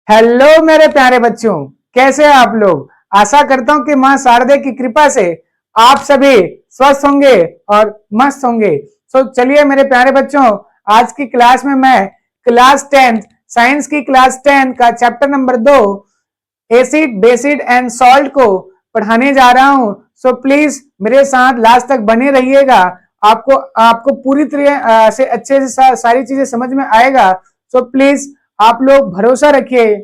Hello मेरे प्यारे बच्चों, कैसे हैं आप लोग। आशा करता हूं कि मां शारदे की कृपा से आप सभी स्वस्थ होंगे और मस्त होंगे। चलिए मेरे प्यारे बच्चों, आज की क्लास में मैं क्लास 10 साइंस की क्लास 10 का chapter number 2 acid based and salt को पढ़ाने जा रहा हूं। प्लीज मेरे साथ लास्ट तक बने रहिएगा। आपको आपको पूरी तरह से अच्छे से सारी चीजें समझ में आएगा। प्लीज आप लोग भरोसा रखिए।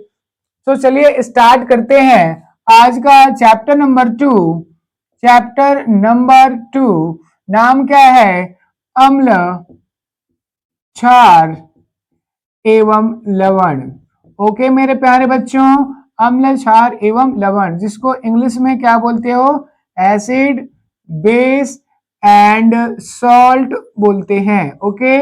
चलिए स्टार्ट करते हैं आज का चैप्टर नंबर 2। चैप्टर नंबर 2 नाम क्या है? अम्ल, क्षार एवं लवण। ओके मेरे प्यारे बच्चों, अम्ल, क्षार एवं लवण, जिसको इंग्लिश में क्या बोलते हो? एसिड, बेस एंड सॉल्ट बोलते हैं। Okay,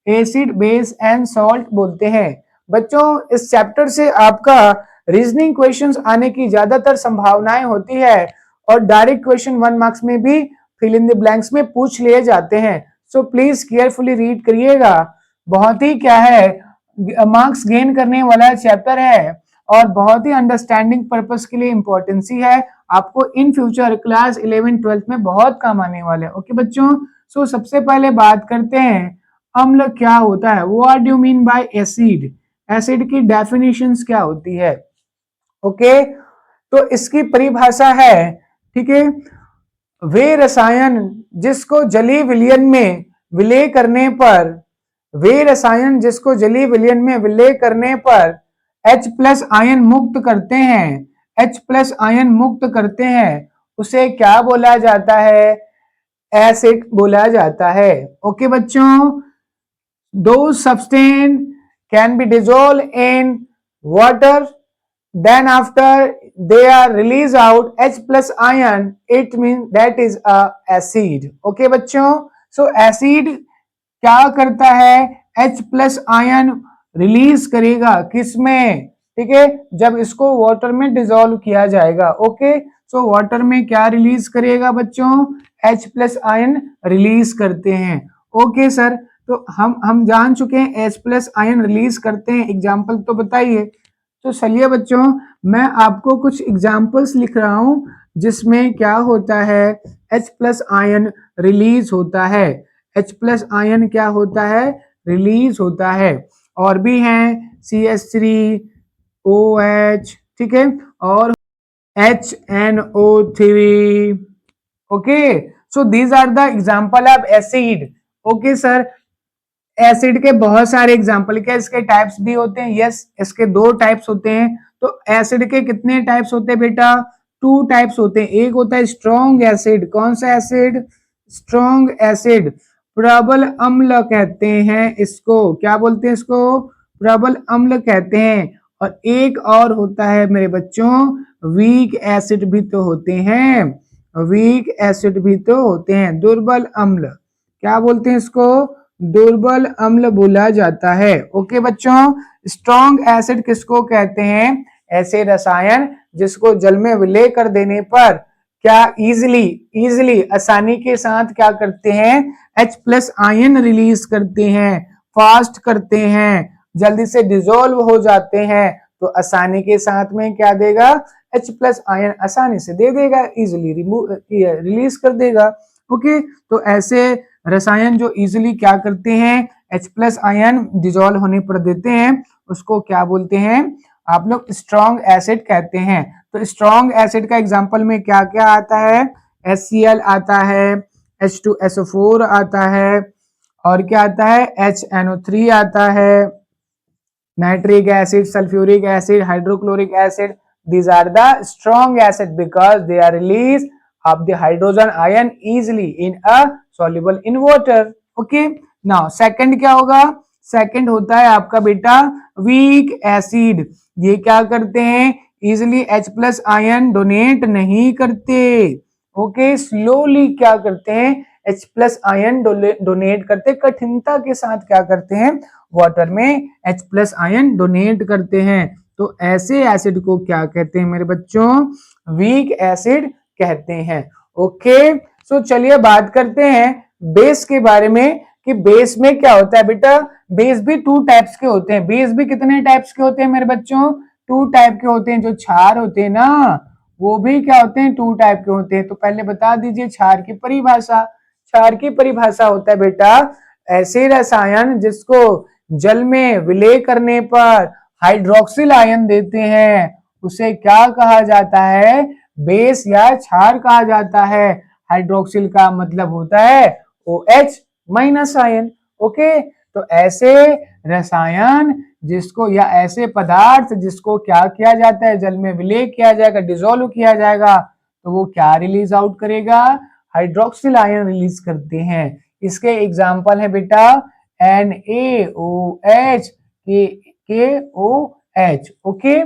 acid, base and salt बोलते हैं। बच्चों, इस चैप्टर से आपका रीजनिंग क्वेश्चंस आने की ज्यादातर संभावनाएं होती है और डायरेक्ट क्वेश्चन 1 मार्क्स में भी फिल इन द ब्लैंक्स में पूछ लिए जाते हैं। प्लीज केयरफुली रीड करिएगा। बहुत ही क्या है, मार्क्स गेन करने वाला चैप्टर है और बहुत ही अंडरस्टैंडिंग पर्पस के लिए इंपॉर्टेंसी है। आपको इन फ्यूचर क्लास 11 12 में बहुत काम आने वाले हैं। ओके बच्चों, सबसे पहले बात करते हैं अम्ल क्या होता है। What do you mean by acid? Acid की डेफिनेशंस क्या होती है? ओके, तो इसकी परिभाषा है, ठीक है, वे रसायन जिसको जलीय विलयन में विलय करने पर, वे रसायन जिसको जलीय विलयन में विलय करने पर H प्लस आयन मुक्त करते हैं, H प्लस आयन मुक्त करते हैं, उसे क्या बोला जाता है? एसिड बोला जाता है। ओके बच्चों, दो substance can be dissolve in water, then after they are release out H plus ion, it means that is a acid. Okay बच्चों, acid क्या करता है? H प्लस आयन रिलीज करेगा किसमें? ठीक है, जब इसको वाटर में डिजोल्व किया जाएगा। ओके, वाटर में क्या रिलीज करेगा बच्चों? H प्लस आयन रिलीज करते हैं। ओके सर, तो हम जान चुके हैं H प्लस आयन रिलीज करते हैं, एग्जाम्पल तो बताइए। चलिए बच्चों, मैं आपको कुछ एग्जाम्पल्स लिख रहा हूं जिसमें क्या होता है, H प्लस आयन रिलीज होता है। H प्लस आयन क्या होता है? रिलीज होता है। और भी हैं CH3, OH, ठीक है, और HNO3। Okay, these are the example of acid. Okay sir, acid के बहुत सारे एग्जाम्पल, क्या इसके टाइप्स भी होते हैं? यस, इसके 2 टाइप्स होते हैं। तो एसिड के कितने टाइप्स होते हैं बेटा? 2 टाइप्स होते हैं। एक होता है स्ट्रॉन्ग एसिड। कौन सा एसिड? स्ट्रॉन्ग एसिड, प्रबल अम्ल कहते हैं इसको। क्या बोलते हैं इसको? प्रबल अम्ल कहते हैं। और एक और होता है मेरे बच्चों, वीक एसिड भी तो होते हैं, वीक एसिड भी तो होते हैं, दुर्बल अम्ल। क्या बोलते हैं इसको? दुर्बल अम्ल बोला जाता है। ओके बच्चों, स्ट्रॉन्ग एसिड किसको कहते हैं? ऐसे रसायन जिसको जल में विलय कर देने पर क्या इजिली आसानी के साथ क्या करते हैं? H प्लस आयन रिलीज करते हैं, फास्ट करते हैं, जल्दी से डिजोल्व हो जाते हैं। तो आसानी के साथ में क्या देगा? H प्लस आयन आसानी से दे देगा, इजिली रिलीज कर देगा। ओके, तो ऐसे रसायन जो इजिली क्या करते हैं? H प्लस आयन डिजोल्व होने पर देते हैं, उसको क्या बोलते हैं? आप लोग स्ट्रॉन्ग एसिड कहते हैं। तो स्ट्रॉन्ग एसिड का एग्जांपल में क्या क्या आता है? HCl आता है, H2SO4 आता है, और क्या आता है? HNO3 आता है, nitric acid, sulphuric acid, hydrochloric acid. These are the strong acid because they are released of the hydrogen ion easily in a soluble in water. Okay, now second क्या होगा? सेकंड होता है आपका बेटा वीक एसिड। ये क्या करते हैं? Easily H plus ion donate नहीं करते। ओके, स्लोली क्या करते हैं? H प्लस आयन डोनेट करते, कठिनता के साथ क्या करते हैं? वाटर में H प्लस आयन डोनेट करते हैं। तो ऐसे एसिड को क्या कहते हैं मेरे बच्चों? वीक एसिड कहते हैं। ओके, चलिए बात करते हैं बेस के बारे में कि बेस में क्या होता है बेटा। बेस भी 2 टाइप्स के होते हैं। बेस भी कितने टाइप्स के होते हैं मेरे बच्चों? टू टाइप के होते हैं, जो क्षार होते हैं ना वो भी क्या होते हैं, टू टाइप के होते हैं। तो पहले बता दीजिए क्षार की परिभाषा। क्षार की परिभाषा होता है बेटा ऐसे रसायन जिसको जल में विलय करने पर हाइड्रोक्सिल आयन देते हैं उसे क्या कहा जाता है, बेस या क्षार कहा जाता है। हाइड्रोक्सिल का मतलब होता है OH माइनस आयन। ओके, तो ऐसे रसायन जिसको या ऐसे पदार्थ जिसको क्या किया जाता है, जल में विलय किया जाएगा, डिसॉल्व किया जाएगा, तो वो क्या रिलीज आउट करेगा, हाइड्रोक्सिल आयन रिलीज करते हैं। इसके एग्जाम्पल है बेटा NaOH, KOH। ओके,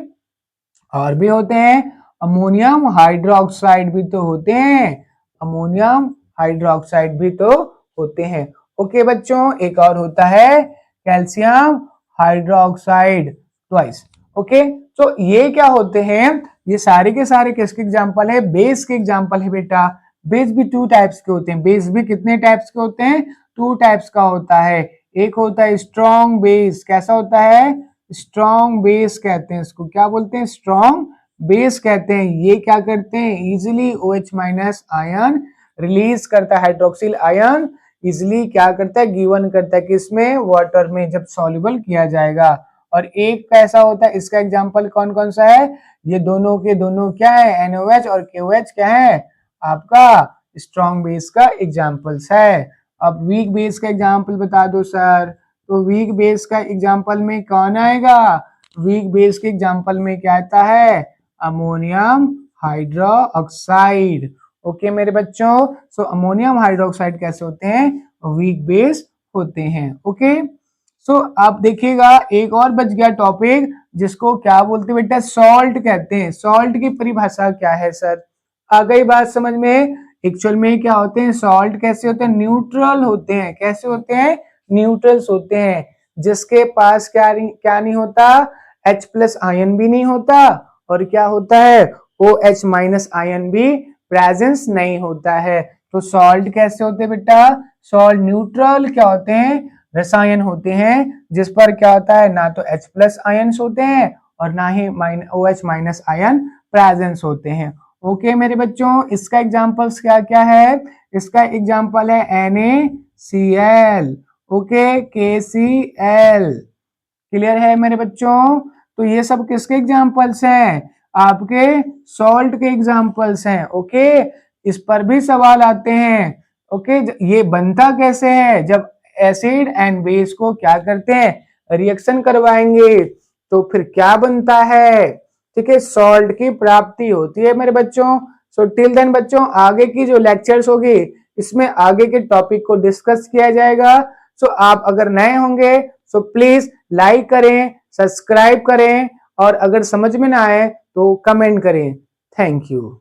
और भी होते हैं, अमोनियम हाइड्रोक्साइड भी तो होते हैं, अमोनियम हाइड्रोक्साइड भी तो होते हैं। ओके बच्चों, एक और होता है कैल्शियम हाइड्रोक्साइड ट्वाइस। ओके, तो ये क्या होते हैं, ये सारे के सारे किसके एग्जांपल है, बेस के एग्जांपल है बेटा। बेस भी टू टाइप्स के होते हैं, बेस भी कितने टाइप्स के होते हैं, टू टाइप्स का होता है। एक होता है स्ट्रॉन्ग बेस, कैसा होता है, स्ट्रॉन्ग बेस कहते हैं इसको, क्या बोलते हैं, स्ट्रॉन्ग बेस कहते हैं। ये क्या करते हैं, easily OH minus ion release करता है, हाइड्रोक्सिल आयन इजिली क्या करता है, गिवन करता है, किसमें, वाटर में जब सॉल्युबल किया जाएगा। और एक कैसा होता है, इसका एग्जांपल कौन कौन सा है, ये दोनों के दोनों क्या है, NaOH और KOH क्या है, आपका स्ट्रॉन्ग बेस का एग्जांपल्स है। अब वीक बेस का एग्जांपल बता दो सर, तो वीक बेस का एग्जांपल में कौन आएगा, वीक बेस के एग्जांपल में क्या आता है, अमोनियम हाइड्रोक्साइड। ओके मेरे बच्चों, सो अमोनियम हाइड्रोक्साइड कैसे होते हैं, वीक बेस होते हैं। ओके, सो आप देखिएगा एक और बच गया टॉपिक जिसको क्या बोलते हैं बेटा, सॉल्ट कहते हैं। सॉल्ट की परिभाषा क्या है सर, आ गई बात समझ में। एक्चुअल में क्या होते हैं, सॉल्ट कैसे होते हैं, न्यूट्रल होते हैं। कैसे होते हैं, न्यूट्रल्स होते हैं, जिसके पास क्या नहीं होता, H प्लस आयन भी नहीं होता, और क्या होता है, OH माइनस आयन भी प्रेजेंस नहीं होता है। तो सॉल्ट कैसे होते हैं बेटा, सॉल्ट न्यूट्रल क्या होते हैं, रसायन होते हैं जिस पर क्या होता है, ना तो H प्लस आयन होते हैं और ना ही OH माइनस आयन प्रेजेंस होते हैं। ओके मेरे बच्चों, इसका एग्जांपल्स क्या क्या है, इसका एग्जांपल है NaCl, ओके, KCl। क्लियर है मेरे बच्चों, तो ये सब किसके एग्जांपल्स हैं, आपके सॉल्ट के एग्जांपल्स हैं। ओके, इस पर भी सवाल आते हैं। ओके, ये बनता कैसे है, जब एसिड एंड बेस को क्या करते हैं, रिएक्शन करवाएंगे तो फिर क्या बनता है, ठीक है, सॉल्ट की प्राप्ति होती है मेरे बच्चों। सो टिल देन बच्चों, आगे की जो लेक्चर्स होगी इसमें आगे के टॉपिक को डिस्कस किया जाएगा। सो आप अगर नए होंगे सो प्लीज लाइक करें, सब्सक्राइब करें, और अगर समझ में ना आए तो कमेंट करें। Thank you.